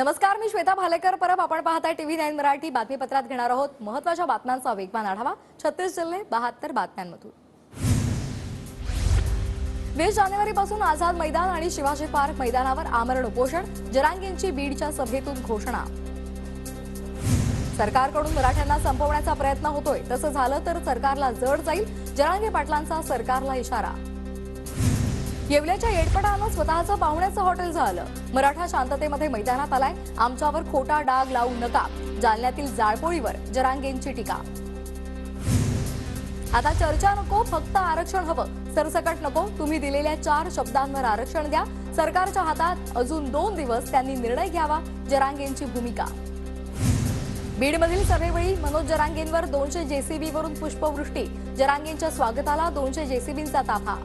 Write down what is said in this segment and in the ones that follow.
नमस्कार, मी श्वेता भालेकर परब. आपण पाहताय टीव्ही 9 मराठी. बातमीपत्रात घेणार आहोत महत्त्वाच्या बातम्यांचा वेगवान आढावा. 36 जिल्हे 72 बातम्यांमधून. 20 जानेवारीपासून आझाद मैदान आणि शिवाजी पार्क मैदानावर आमरण उपोषण. जरांगेंची बीडच्या सभेतून घोषणा. सरकारकडून मराठ्यांना संपवण्याचा प्रयत्न होतोय, तसं झालं तर सरकारला जड जाईल. जरांगे पाटलांचा सरकारला इशारा. येवल्याच्या येडपटानं स्वतःचं पाहुण्याचं हॉटेल झालं. मराठा शांततेमध्ये मैदानात आलाय. आमच्यावर खोटा डाग लावू नका. जालन्यातील जाळपोळीवर जरांगेंची टीका. आता चर्चा नको, फक्त आरक्षण हवं. सरसकट नको, तुम्ही दिलेल्या 4 शब्दांवर आरक्षण द्या. सरकारच्या हातात अजून 2 दिवस, त्यांनी निर्णय घ्यावा. जरांगेंची भूमिका. बीडमधील सभेवेळी मनोज जरांगेंवर 200 जेसीबीवरून पुष्पवृष्टी. जरांगेंच्या स्वागताला 200 जेसीबींचा ताफा.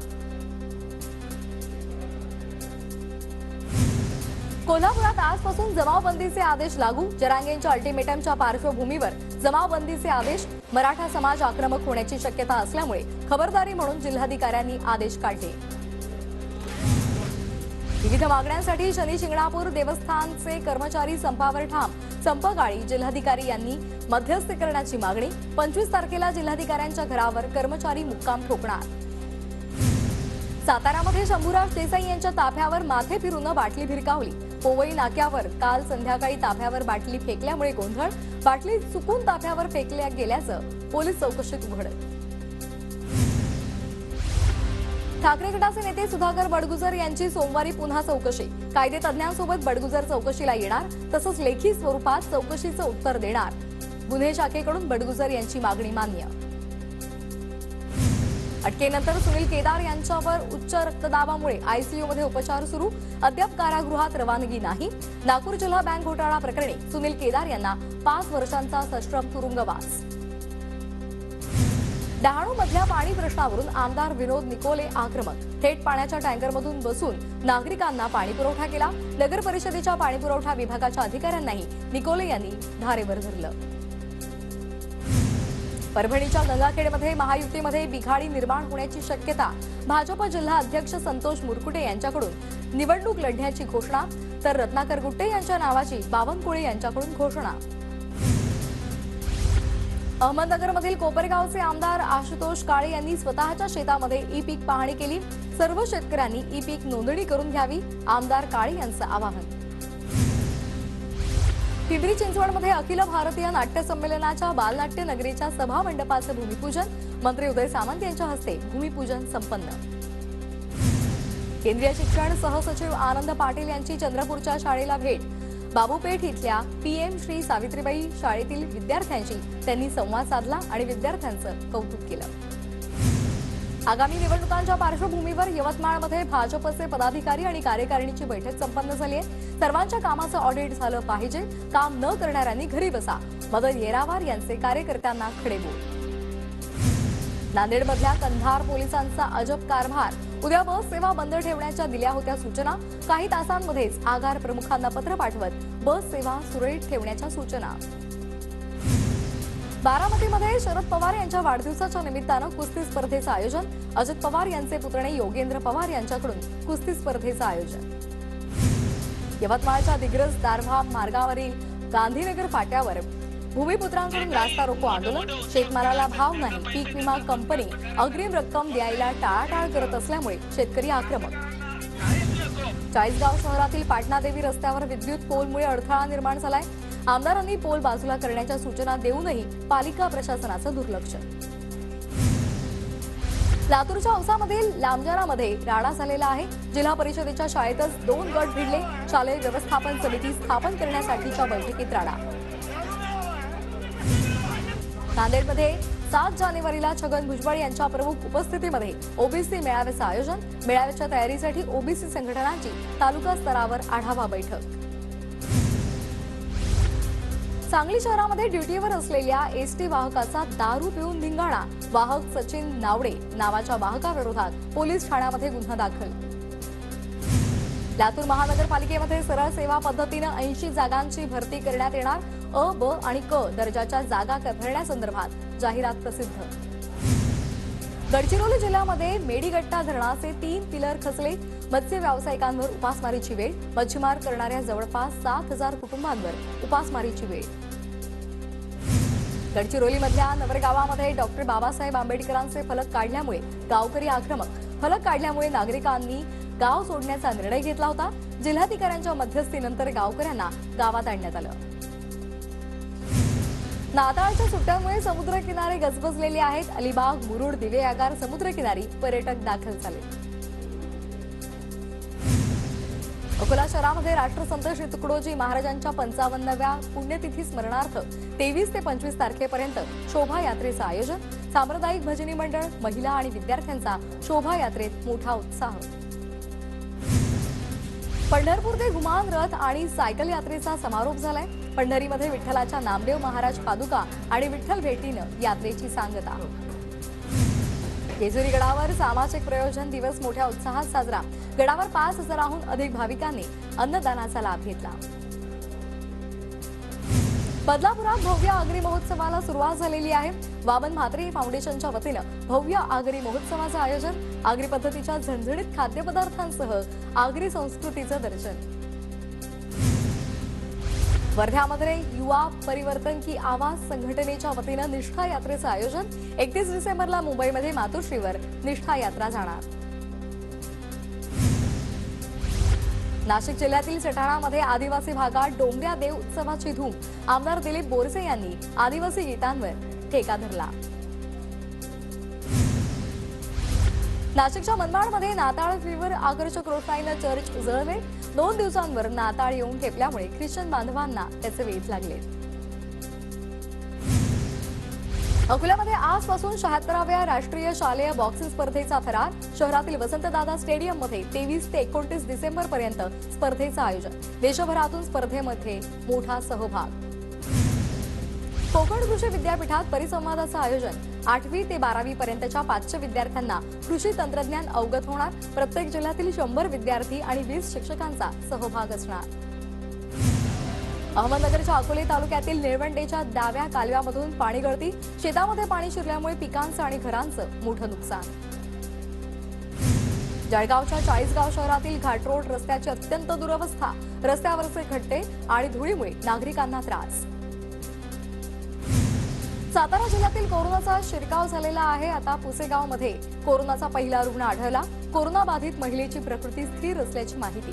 कोल्हापुरात आजपासून जमावबंदीचे आदेश लागू. जरांगेंच्या अल्टिमेटमच्या पार्श्वभूमीवर जमावबंदीचे आदेश. मराठा समाज आक्रमक होण्याची शक्यता असल्यामुळे खबरदारी म्हणून जिल्हाधिकाऱ्यांनी आदेश काढले. विविध मागण्यांसाठी शनी शिंगणापूर देवस्थानचे कर्मचारी संपावर ठाम. संपगाळी जिल्हाधिकारी यांनी मध्यस्थी करण्याची मागणी. 25 तारखेला जिल्हाधिकाऱ्यांच्या घरावर कर्मचारी मुक्काम ठोकणार. सातारामध्ये शंभूराज देसाई यांच्या ताफ्यावर माथे फिरून बाटली भिरकावली. पोवई नाक्यावर काल संध्याकाळी ताफ्यावर बाटली फेकल्यामुळे गोंधळ. बाटली चुकून ताफ्यावर फेकल्या गेल्याचं पोलीस चौकशीत उघड. ठाकरे गटाचे नेते सुधाकर बडगुजर यांची सोमवारी पुन्हा चौकशी. कायदे तज्ज्ञांसोबत बडगुजर चौकशीला येणार, तसंच लेखी स्वरूपात चौकशीचं उत्तर देणार. गुन्हे शाखेकडून बडगुजर यांची मागणी मान्य. अटकेनंतर सुनील केदार यांच्यावर उच्च रक्तदाबामुळे आयसीयूमध्ये उपचार सुरू. अद्याप कारागृहात रवानगी नाही. नागपूर जिल्हा बँक घोटाळा प्रकरणी सुनील केदार यांना 5 वर्षांचा सश्रम तुरुंगवास. डहाणूमधल्या पाणी प्रश्नावरून आमदार विनोद निकोले आक्रमक. थेट पाण्याच्या टँकरमधून बसून नागरिकांना पाणीपुरवठा केला. नगर परिषदेच्या पाणीपुरवठा विभागाच्या अधिकाऱ्यांनाही निकोले यांनी धारेवर धरलं. परभणीच्या गंगाखेडमध्ये महायुतीमध्ये बिघाडी निर्माण होण्याची शक्यता. भाजप जिल्हा अध्यक्ष संतोष मुरकुटे यांच्याकडून निवडणूक लढण्याची घोषणा, तर रत्नाकर गुट्टे यांच्या नावाची बावनकुळे यांच्याकडून घोषणा. अहमदनगरमधील कोपरगावचे आमदार आशुतोष काळे यांनी स्वतःच्या शेतामध्ये ई पीक पाहणी केली. सर्व शेतकऱ्यांनी ई पीक नोंदणी करून घ्यावी, आमदार काळे यांचं आवाहन. पिंपरी चिंचवडमध्ये अखिल भारतीय नाट्य संमेलनाच्या बालनाट्य नगरीच्या सभा मंडपाचं भूमिपूजन. मंत्री उदय सामंत यांच्या हस्ते भूमिपूजन संपन्न. केंद्रीय शिक्षण सहसचिव आनंद पाटील यांची चंद्रपूरच्या शाळेला भेट. बाबूपेठ इथल्या पीएम श्री सावित्रीबाई शाळेतील विद्यार्थ्यांशी त्यांनी संवाद साधला आणि विद्यार्थ्यांचं कौतुक केलं. आगामी निवडणुकांच्या पार्श्वभूमीवर यवतमाळमध्ये भाजपचे पदाधिकारी आणि कार्यकारिणीची बैठक संपन्न झाली आहे. सर्वांच्या कामाचं ऑडिट झालं पाहिजे. काम न करणाऱ्यांनी घरी बसा. मदन येरावार यांचे कार्यकर्त्यांना खडेबोल. नांदेडमधल्या कंधार पोलिसांचा अजब कारभार. उद्या बस सेवा बंद ठेवण्याच्या दिल्या होत्या सूचना. काही तासांमध्येच आगार प्रमुखांना पत्र पाठवत बस सेवा सुरळीत ठेवण्याच्या सूचना. बारामतीमध्ये शरद पवार यांच्या वाढदिवसाच्या निमित्तानं कुस्ती स्पर्धेचं आयोजन. अजित पवार यांचे पुतणे योगेंद्र पवार यांच्याकडून कुस्ती स्पर्धेचं आयोजन. यवतमाळच्या दिग्रस दारव्हा मार्गावरील गांधीनगर फाट्यावर भूमिपुत्रांकडून रास्ता रोको आंदोलन. शेतमालाला भाव नाही. पीक विमा कंपनी अग्रिम रक्कम द्यायला टाळाटाळ करत असल्यामुळे शेतकरी आक्रमक. चाळीसगाव शहरातील पाटणादेवी रस्त्यावर विद्युत पोलमुळे अडथळा निर्माण झालाय. आमदारांनी पोल बाजूला करण्याच्या सूचना देऊनही पालिका प्रशासनाचं दुर्लक्ष. लातूरच्या औसामधील लांबजारामध्ये राडा झालेला आहे. जिल्हा परिषदेच्या शाळेतच 2 गट भिडले. शालेय व्यवस्थापन समिती स्थापन करण्यासाठीच्या बैठकीत राडा. नांदेडमध्ये 7 जानेवारीला छगन भुजबळ यांच्या प्रमुख उपस्थितीमध्ये ओबीसी मेळाव्याचं आयोजन. मेळाव्याच्या तयारीसाठी ओबीसी संघटनांची तालुका स्तरावर आढावा बैठक. सांगली शहरामध्ये ड्युटीवर असलेल्या एसटी वाहकाचा दारू पिऊन धिंगाणा. वाहक सचिन नावडे नावाच्या वाहकाविरोधात पोलीस ठाण्यामध्ये गुन्हा दाखल. लातूर महानगरपालिकेमध्ये सरळ सेवा पद्धतीनं 80 जागांची भरती करण्यात येणार. अ, ब आणि क दर्जाच्या जागा भरण्यासंदर्भात जाहिरात प्रसिद्ध. गडचिरोली जिल्ह्यामध्ये मेडीगट्टा धरणाचे 3 पिलर खचले. मत्स्य व्यावसायिकांवर उपासमारीची वेळ, मच्छीमार करणाऱ्या जवळपास 7,000 कुटुंबांवर उपासमारीची वेळ. गडचिरोलीमधल्या नवरगावामध्ये डॉक्टर बाबासाहेब आंबेडकरांचे फलक काढल्यामुळे गावकरी आक्रमक. फलक काढल्यामुळे नागरिकांनी गाव सोडण्याचा निर्णय घेतला होता. जिल्हाधिकाऱ्यांच्या मध्यस्थीनंतर गावकऱ्यांना गावात आणण्यात आलं. नाताळच्या सुट्ट्यांमुळे समुद्रकिनारे गजबजलेले आहेत. अलिबाग, मुरुड, दिवेआगार समुद्रकिनारी पर्यटक दाखल झाले. अकोला शहरामध्ये राष्ट्रसंत श्री तुकडोजी महाराजांच्या 55व्या पुण्यतिथी स्मरणार्थ 23 ते 25 तारखेपर्यंत शोभायात्रेचं आयोजन. सांप्रदायिक भजनी मंडळ, महिला आणि विद्यार्थ्यांचा शोभायात्रेत मोठा उत्साह. पंढरपूर ते घुमान रथ आणि सायकल यात्रेचा समारोप झालाय. पंढरीमध्ये विठ्ठलाच्या नामदेव महाराज पादुका आणि विठ्ठल भेटीनं यात्रेची सांगता. जेजुरी गडावर सामाजिक प्रयोजन दिवस मोठ्या उत्साहात साजरा. गडावर 5,000हून अधिक भाविकांनी अन्नदानाचा लाभ घेतला. बदलापुरात भव्य आगरी महोत्सवाला सुरुवात झालेली आहे. वामन म्हात्रे फाउंडेशनच्या वतीनं भव्य आगरी महोत्सवाचं आयोजन. आगरी पद्धतीच्या झणझणीत खाद्यपदार्थांसह आगरी संस्कृतीचं दर्शन. वर्ध्यामध्ये युवा परिवर्तन की आवाज संघटनेच्या वतीनं निष्ठा यात्रेचं आयोजन. 31 डिसेंबरला मुंबईमध्ये मातोश्रीवर निष्ठा यात्रा जाणार. नाशिक जिल्ह्यातील सटाणामध्ये आदिवासी भागात डोंगऱ्या देव उत्सवाची धूम. आमदार दिलीप बोरसे यांनी आदिवासी गीतांवर ठेका धरला. नाशिकच्या मनमाडमध्ये नाताळ फीवर आकर्षक रोषणाईनं चर्च उजळले. 2 दिवसांवर नाताळ येऊन ठेपल्यामुळे ख्रिश्चन बांधवांना त्याचे वेध लागले. अकोल्यामध्ये आजपासून 76व्या राष्ट्रीय शालेय बॉक्सिंग स्पर्धेचा थरार. शहरातील वसंतदादा स्टेडियममध्ये 23 ते 29 डिसेंबरपर्यंत स्पर्धेचं आयोजन. देशभरातून स्पर्धेमध्ये मोठा सहभाग. कोकण कृषी विद्यापीठात परिसंवादाचं आयोजन. 8वी ते 12वी पर्यंतच्या 500 विद्यार्थ्यांना कृषी तंत्रज्ञान अवगत होणार. प्रत्येक जिल्ह्यातील 100 विद्यार्थी आणि 20 शिक्षकांचा सहभाग असणार. अहमदनगरच्या अकोले तालुक्यातील निळवंडेच्या डाव्या कालव्यामधून पाणी गळती. शेतामध्ये पाणी शिरल्यामुळे पिकांचं आणि घरांचं मोठं नुकसान. जळगावच्या 40गाव शहरातील घाटरोड रस्त्याची अत्यंत दुरवस्था. रस्त्यावरचे खड्डे आणि धुळीमुळे नागरिकांना त्रास. सातारा जिल्ह्यातील कोरोनाचा शिरकाव झालेला आहे. आता पुसेगावमध्ये कोरोनाचा पहिला रुग्ण आढळला. कोरोना बाधित महिलेची प्रकृती स्थिर असल्याची माहिती.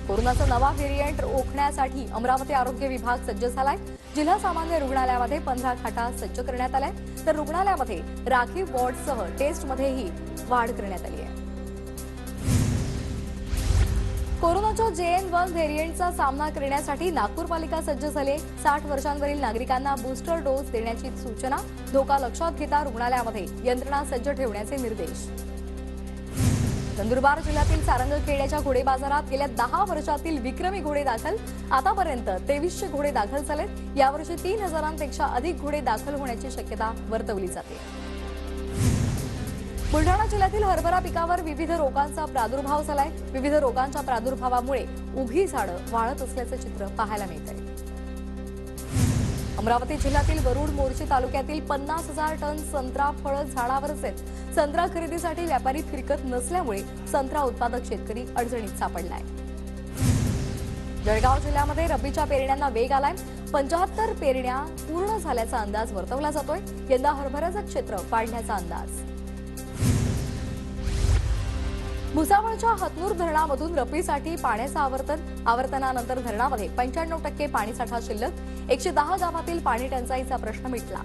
कोरोनाचा नवा व्हेरियंट रोखण्यासाठी अमरावती आरोग्य विभाग सज्ज झालाय. जिल्हा सामान्य रुग्णालयामध्ये 15 खाटा सज्ज करण्यात आल्या, तर रुग्णालयामध्ये राखीव वॉर्डसह टेस्टमध्येही वाढ करण्यात आली आहे. कोरोनाच्या JN.1 व्हेरियंटचा सामना करण्यासाठी नागपूर पालिका सज्ज झाली. 60 वर्षांवरील नागरिकांना बूस्टर डोस देण्याची सूचना. धोका लक्षात घेता रुग्णालयामध्ये यंत्रणा सज्ज ठेवण्याचे निर्देश. नंदुरबार जिल्ह्यातील सारंगखेड्याच्या घोडे बाजारात गेल्या 10 वर्षातील विक्रमी घोडे दाखल. आतापर्यंत 2300 घोडे दाखल झालेत. यावर्षी 3000पेक्षा अधिक घोडे दाखल होण्याची शक्यता वर्तवली जाते. बुलढाणा जिल्ह्यातील हरभरा पिकावर विविध रोगांचा प्रादुर्भाव झालाय. विविध रोगांच्या प्रादुर्भावामुळे उभी झाडं वाळत असल्याचं चित्र पाहायला मिळतंय. अमरावती जिल्ह्यातील वरुड मोर्शी तालुक्यातील 50,000 टन संत्रा फळं झाडावरच आहेत. संत्रा खरेदीसाठी व्यापारी फिरकत नसल्यामुळे संत्रा उत्पादक शेतकरी अडचणीत सापडलाय. जळगाव जिल्ह्यामध्ये रब्बीच्या पेरण्यांना वेग आलाय. 75 पेरण्या पूर्ण झाल्याचा अंदाज वर्तवला जातोय. यंदा हरभऱ्याचं क्षेत्र वाढण्याचा अंदाज. भुसावळच्या हतनूर धरणामधून रब्बीसाठी पाण्याचं आवर्तनानंतर धरणामध्ये 95% पाणीसाठा शिल्लक. 110 गावातील पाणी टंचाईचा प्रश्न मिटला.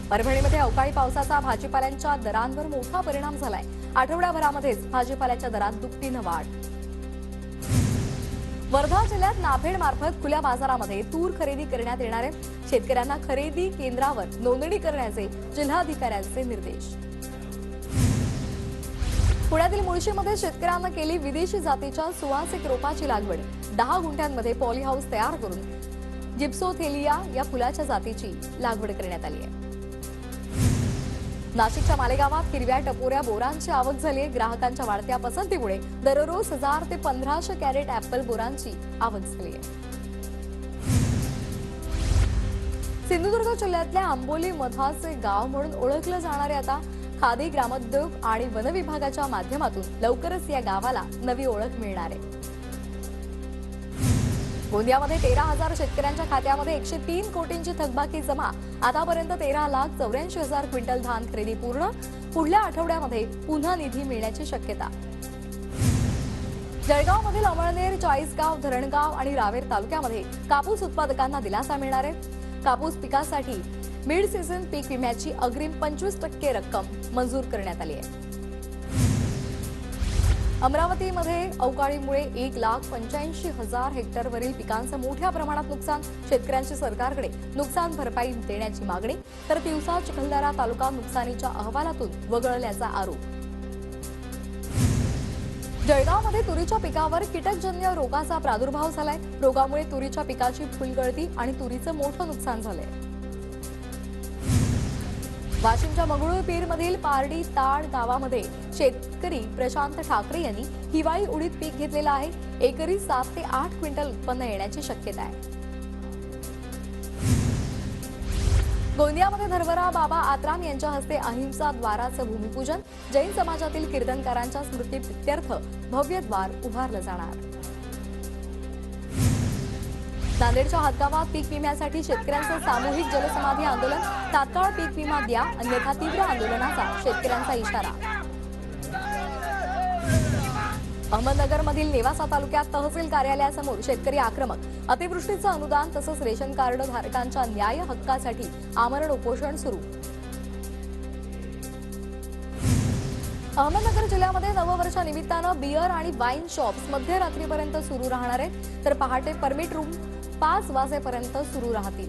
परभणीमध्ये अवकाळी पावसाचा भाजीपाल्याच्या दरांवर मोठा परिणाम झालाय. आठवड्याभरामध्येच भाजीपाल्याच्या दरात दुपटीनं वाढ. वर्धा जिल्ह्यात नाफेड मार्फत खुल्या बाजारामध्ये तूर खरेदी करण्यात येणार आहे. शेतकऱ्यांना खरेदी केंद्रावर नोंदणी करण्याचे जिल्हाधिकाऱ्यांचे निर्देश. पुण्यातील मुळशीमध्ये शेतकऱ्यांना केली विदेशी जातीच्या सुवासिक रोपाची लागवड. 10 गुंठ्यांमध्ये पॉली हाऊस तयार करून जिप्सोथेलिया या फुलाच्या जातीची लागवड करण्यात आली आहे. नाशिकच्या मालेगावात हिरव्या टपोऱ्या बोरांची आवक झाली आहे. ग्राहकांच्या वाढत्या पसंतीमुळे दररोज 1000 ते 1500 कॅरेट ऍपल बोरांची आवक झाली आहे. सिंधुदुर्ग जिल्ह्यातल्या आंबोली मधाचे गाव म्हणून ओळखलं जाणारे आता खादी, ग्रामोद्योग आणि वन विभागाच्या माध्यमातून लवकरच या गावाला नवी ओळख मिळणार आहे. गोंदियामध्ये 13,000 शेतकऱ्यांच्या खात्यामध्ये 103 कोटींची थकबाकी जमा. आतापर्यंत 13,84,000 क्विंटल धान खरेदी पूर्ण. पुढल्या आठवड्यामध्ये पुन्हा निधी मिळण्याची शक्यता. जळगावमधील अमळनेर, चाळीसगाव, धरणगाव आणि रावेर तालुक्यामध्ये कापूस उत्पादकांना दिलासा मिळणार आहे. कापूस पिकासाठी मिड सीझन पीक विम्याची अग्रिम 25% रक्कम मंजूर करण्यात आली आहे. अमरावतीमध्ये अवकाळीमुळे 1,85,000 हेक्टरवरील पिकांचं मोठ्या प्रमाणात नुकसान. शेतकऱ्यांची सरकारकडे नुकसान भरपाई देण्याची मागणी. तर तिवसा, चिखलदरा तालुका नुकसानीच्या अहवालातून वगळल्याचा आरोप. जळगावमध्ये तुरीच्या पिकावर कीटकजन्य रोगाचा प्रादुर्भाव झालाय. रोगामुळे तुरीच्या पिकाची फुलगळती आणि तुरीचं मोठं नुकसान झालंय. वाशिमच्या मंगरुळपीरमधील पारडी ताड गावामध्ये शेतकरी प्रशांत ठाकरे यांनी हिवाळी उडीद पीक घेतलेलं आहे. एकरी 7 ते 8 क्विंटल उत्पन्न येण्याची शक्यता आहे. गोंदियामध्ये धर्मराव बाबा आत्राम यांच्या हस्ते अहिंसा द्वाराचं भूमिपूजन. जैन समाजातील कीर्तनकारांच्या स्मृतीप्रित्यर्थ भव्य द्वार उभारलं जाणार. नांदेडच्या हातगावात पीक विम्यासाठी शेतकऱ्यांचं सामूहिक जलसमाधी आंदोलन. तात्काळ पीक विमा द्या, अन्यथा तीव्र आंदोलनाचा शेतकऱ्यांचा इशारा. अहमदनगरमधील नेवासा तालुक्यात तहसील कार्यालयासमोर शेतकरी आक्रमक. अतिवृष्टीचं अनुदान तसंच रेशन कार्ड धारकांच्या न्याय हक्कासाठी आमरण उपोषण सुरू. अहमदनगर जिल्ह्यामध्ये नववर्षानिमित्तानं बियर आणि वाईन शॉप्स मध्यरात्रीपर्यंत सुरू राहणार आहेत. तर पहाटे परमिट रूम 5 वाजेपर्यंत सुरू राहतील.